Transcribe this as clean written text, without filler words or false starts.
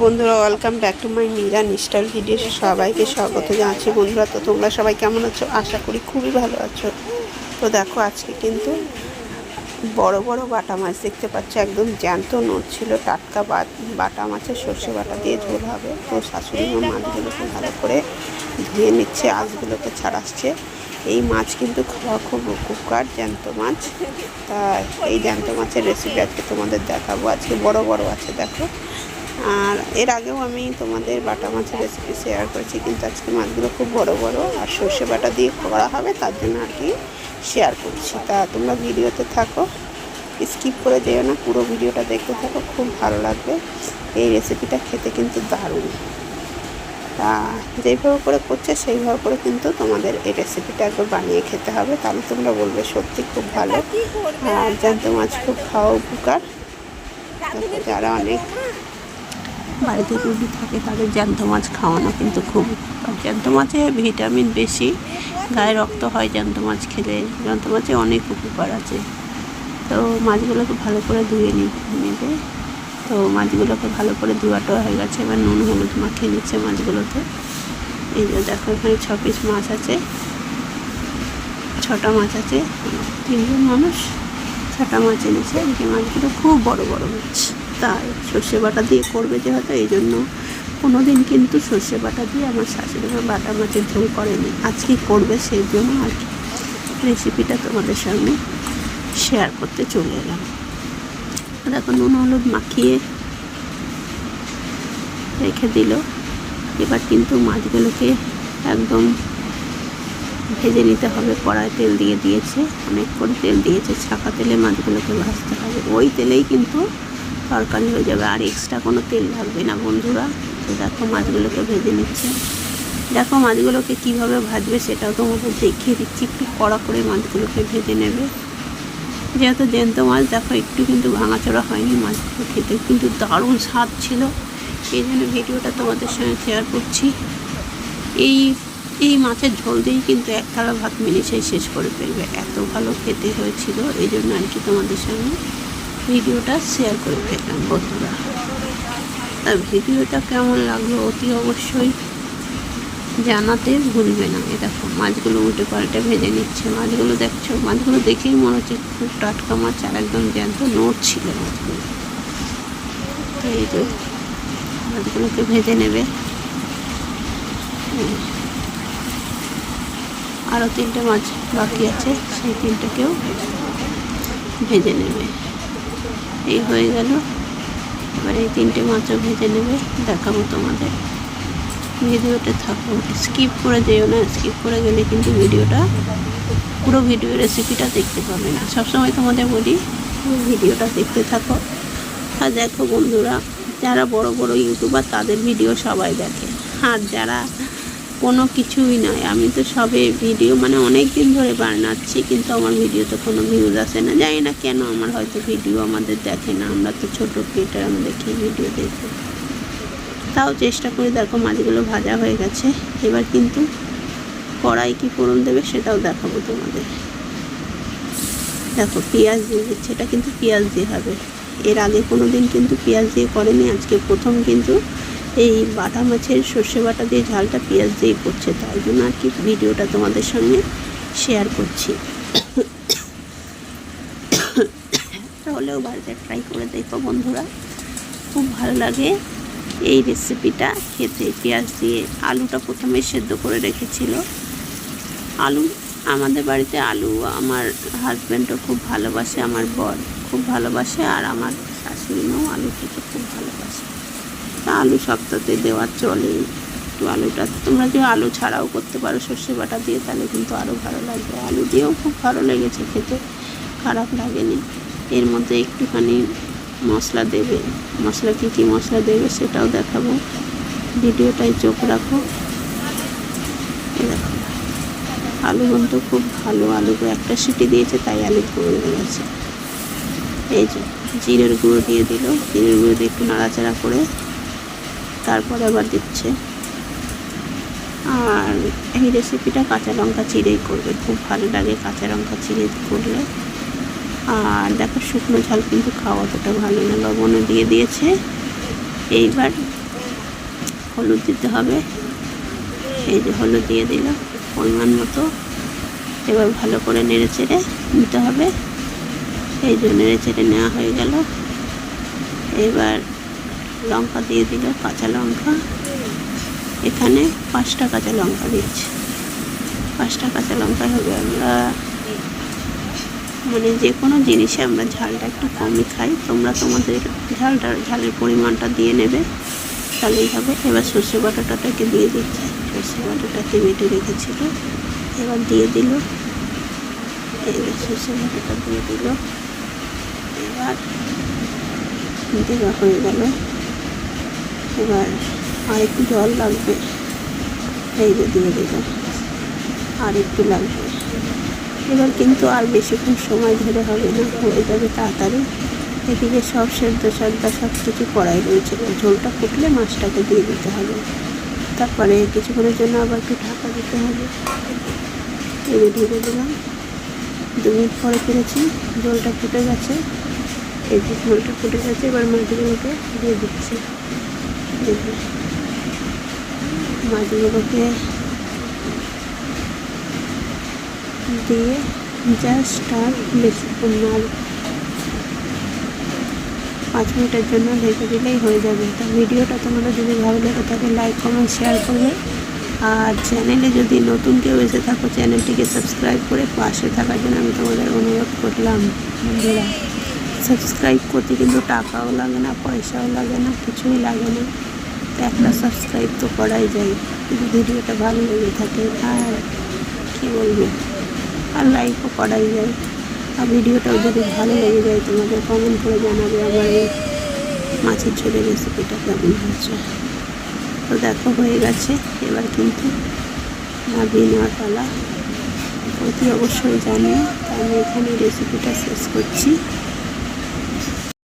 বন্ধুরা, welcome back to my Meera style video. সবাইকে স্বাগত জানাচ্ছি। বন্ধুরা, তো তোমরা সবাই কেমন আছো? আশা করি খুবই ভালো আছো। তো দেখো, আজকে কিন্তু বড় বড় বাটা মাছ দেখতে পাচ্ছ, একদম জ্যান্ত নড়ছিল। টাটকা বাটা মাছের সর্ষে বাটা দিয়ে ঝোল হবে। তো শাশুড়ি মা মাছগুলোকে ভালো করে ধুয়ে নিচ্ছে, আঁশগুলোকে ছাড়াচ্ছে। এই মাছ কিন্তু খাওয়া খুব উপকার, জ্যান্ত মাছ। তা এই জ্যান্ত মাছের রেসিপি আজকে তোমাদের দেখাবো। আজকে বড় বড় আছে, দেখো। আর এর আগেও আমি তোমাদের বাটা মাছের রেসিপি শেয়ার করেছি, কিন্তু আজকে মাছগুলো খুব বড় বড় আর সর্ষে বাটা দিয়ে করা হবে, তার জন্য আর কি শেয়ার করছি। তা তোমরা ভিডিওতে থাকো, স্কিপ করে যেও না, পুরো ভিডিওটা দেখতে থাকো, খুব ভালো লাগবে। এই রেসিপিটা খেতে কিন্তু দারুণ। তা যেইভাবে করে করছে সেইভাবে করে কিন্তু তোমাদের এই রেসিপিটা একবার বানিয়ে খেতে হবে, তাহলে তোমরা বলবে সত্যি খুব ভালো। আর জ্যান্ত মাছ খুব খাওয়া উপকার। যারা অনেক বাড়িতে রুগী থাকে তাদের জ্যান্ত মাছ খাওয়ানো কিন্তু খুব উপকার। জ্যান্ত মাছে ভিটামিন বেশি, গায়ে রক্ত হয় জ্যান্ত মাছ খেলে। জ্যান্ত মাছে অনেক উপকার আছে। তো মাছগুলোকে ভালো করে ধুয়ে নেবে। তো মাছগুলোকে ভালো করে ধোয়াটা হয়ে গেছে, এবার নুন হলুদ মাখিয়ে নিচ্ছে মাছগুলোতে। এই যে দেখো, এখানে 6 পিস মাছ আছে, 6টা মাছ আছে। 3জন মানুষ 6টা মাছ এনেছে। এই মাছগুলো খুব বড় বড় মাছ, তাই সর্ষে বাটা দিয়ে করবে যেহেতু, এই জন্য কোনোদিন কিন্তু সর্ষে বাটা দিয়ে আমার শাশুড়ি মা বাটা মাছের ঝোল করেনি, আজকে করবে, সেই জন্য আর কি রেসিপিটা তোমাদের সামনে শেয়ার করতে চলে এলাম। দেখো, নুন হলুদ মাখিয়ে রেখে দিল। এবার কিন্তু মাছগুলোকে একদম ভেজে নিতে হবে। কড়ায় তেল দিয়ে দিয়েছে, অনেক করে তেল দিয়েছে, ছাঁকা তেলে মাছগুলোকে ভাজতে হবে। ওই তেলেই কিন্তু তরকারি হয়ে যাবে, আর এক্সট্রা কোনো তেল লাগবে না বন্ধুরা। তো দেখো, মাছগুলোকে ভেজে নিচ্ছে। দেখো, মাছগুলোকে কীভাবে ভাজবে সেটাও তোমাদের দেখিয়ে দিচ্ছি। একটু কড়া করে মাছগুলোকে ভেজে নেবে, যেহেতু জ্যান্ত মাছ। দেখো, একটু কিন্তু ভাঙাচোরা হয়নি, মাছগুলো খেতে কিন্তু দারুণ স্বাদ ছিল। এই জন্য ভিডিওটা তোমাদের সঙ্গে শেয়ার করছি। এই মাছের ঝোল দিয়েই কিন্তু এক থালা ভাত মিনিশেই শেষ করে ফেলবে, এত ভালো খেতে হয়েছিল। এই জন্য আর কি তোমাদের সঙ্গে ভিডিওটা শেয়ার করে ফেললাম বন্ধুরা। তা ভিডিওটা কেমন লাগলো অতি অবশ্যই জানাতে ভুলবে না। এ দেখো, মাছগুলো উল্টে পাল্টে ভেজে নিচ্ছে। মাছগুলো দেখছো, মাছগুলো দেখেই মনে হচ্ছে খুব টাটকা মাছ, আর একদম জ্যান্ত নড়ছিল মাছগুলো। তো এই যে মাছগুলোকে ভেজে নেবে। আরও 3টে মাছ বাকি আছে, সেই 3টেকেও ভেজে নেবে। এই হয়ে গেল। এবার এই 3টে মাছও ভেজে নেবে, দেখাবো তোমাদের। ভিডিওতে থাকো, স্কিপ করে যেও না, স্কিপ করে গেলে কিন্তু পুরো ভিডিও রেসিপিটা দেখতে পাবে না। সবসময় তোমাদের বলি ভিডিওটা দেখতে থাকো। আর দেখো বন্ধুরা, যারা বড় বড় ইউটিউবার তাদের ভিডিও সবাই দেখে, আর যারা কোনো কিছুই নয়, আমি তো সবে ভিডিও অনেক দিন ধরে বানাচ্ছি, কিন্তু আমার ভিডিওতে কোনো ভিউজ আসে না, জানি না কেন। আমার হয়তো ভিডিও আমাদের দেখে না, আমরা তো ছোটো ক্রিয়েটার, আমরা দেখি ভিডিও দেখি, তাও চেষ্টা করি। দেখো, মাছগুলো ভাজা হয়ে গেছে। এবার কিন্তু কড়াই কি ফোড়ন দেবে সেটাও দেখাবো তোমাদের। দেখো, পেঁয়াজ দিয়ে দিচ্ছে, এটা কিন্তু পেঁয়াজ দিয়ে হবে। এর আগে কোনো দিন কিন্তু পেঁয়াজ দিয়ে করেনি, আজকে প্রথম কিন্তু এই বাটা মাছের সর্ষে বাটা দিয়ে ঝালটা পেঁয়াজ দিয়ে করছে, তাই জন্য আর কি ভিডিওটা তোমাদের সঙ্গে শেয়ার করছি। তাহলেও বাড়িতে ট্রাই করে দেখো বন্ধুরা, খুব ভালো লাগে এই রেসিপিটা খেতে। পেঁয়াজ দিয়ে আলুটা প্রথমে সেদ্ধ করে রেখেছিল। আলু আমাদের বাড়িতে আলু আমার হাজব্যান্ডও খুব ভালোবাসে, আমার বর খুব ভালোবাসে, আর আমার শাশুড়ি মাও আলু খেতে খুব ভালোবাসে। তা আলু সপ্তাহে দেওয়া চলে। একটু আলুটা তোমরা যে আলু ছাড়াও করতে পারো সর্ষে বাটা দিয়ে, তাহলে কিন্তু আরও ভালো লাগবে। আলু দিয়েও খুব ভালো লেগেছে খেতে, খারাপ লাগেনি। এর মধ্যে একটুখানি মশলা দেবে। মশলা কী মশলা দেবে সেটাও দেখাবো, ভিডিওটাই চোখ রাখো। দেখো, আলু কিন্তু খুব ভালো, আলু একটা সিটি দিয়েছে, তাই আলু গলে গেছে। এই যে জিরের গুঁড়ো দিয়ে দিল, জিরের গুঁড়ো দিয়ে একটু নাড়াচাড়া করে তারপরে আবার দিচ্ছে। আর এই রেসিপিটা কাঁচা লঙ্কা চিড়েই করবে, খুব ভালো লাগে কাঁচা লঙ্কা চিড়ে করলে। আর দেখো, শুকনো ঝাল কিন্তু খাওয়া অতটা ভালো না, লবণও দিয়ে দিয়েছে। এইবার হলুদ দিতে হবে। এই যে হলুদ দিয়ে দিল পরিমাণ মতো। এবার ভালো করে নেড়ে চেড়ে নিতে হবে। এই যে নেড়ে চেড়ে নেওয়া হয়ে গেল। এবার লঙ্কা দিয়ে দিল, কাঁচা লঙ্কা। এখানে 5টা কাঁচা লঙ্কা দিচ্ছি। 5টা কাঁচা লঙ্কা হবে। আমরা মানে যে কোনো জিনিসে আমরা ঝালটা একটু কমই খাই। তোমরা তোমাদের ঝালের পরিমাণটা দিয়ে নেবে, তাহলেই হবে। এবার সর্ষে বাটাটাকে দিয়ে দিচ্ছে। সর্ষে বাটাটাকে বেটে রেখেছিল, এবার দিয়ে দিল। এবার সর্ষে বাটাটা দিয়ে দিল। এবার দেওয়া হয়ে গেল। এবার আর একটু জল লাগবে, এই যে দিয়ে দিল। আর একটু লাগবে। এবার কিন্তু আর বেশিক্ষণ সময় ধরে হবে না, হয়ে যাবে তাড়াতাড়ি। এদিকে সব সেদ্ধ সব কিছু কড়াই রয়েছে। ঝোলটা ফুটলে মাছটাকে দিয়ে দিতে হবে। তারপরে কিছুক্ষণের জন্য আবার একটু ঢাকা দিতে হবে। এই ঢেকে দিলাম। 2 মিনিট পরে ফিরেছি, ঝোলটা ফুটে গেছে। এই যে ঝোলটা ফুটে গেছে। এবার মাছগুলোকে দিয়ে দিচ্ছি। মাছগুলোকে দিয়ে জাস্ট আর বেশিক্ষণ না, 5 মিনিটের জন্য ঢেকে দিলেই হয়ে যাবে। তা ভিডিওটা তোমাদের যদি ভালো লাগে তাহলে লাইক কমেন্ট শেয়ার করবে। আর চ্যানেলে যদি নতুন কেউ এসে থাকো চ্যানেলটিকে সাবস্ক্রাইব করে পাশে থাকার জন্য আমি তোমাদের অনুরোধ করলাম। বন্ধুরা, সাবস্ক্রাইব করতে কিন্তু টাকাও লাগে না, পয়সাও লাগে না, কিছুই লাগে না। তো একটা সাবস্ক্রাইব তো করাই যায় যদি ভিডিওটা ভালো লেগে থাকে। আর কী বলবো, আর লাইকও করাই যায়। আর ভিডিওটাও যদি ভালো লেগে যায় তোমাদের কমেন্ট করে জানাবে আমার এই মাছের ঝোলের রেসিপিটা কেমন হচ্ছে। তো দেখো হয়ে গেছে। এবার কিন্তু নামিয়ে নেওয়ার পালা। অতি অবশ্যই জানিও। আমি এখানে রেসিপিটা শেষ করছি।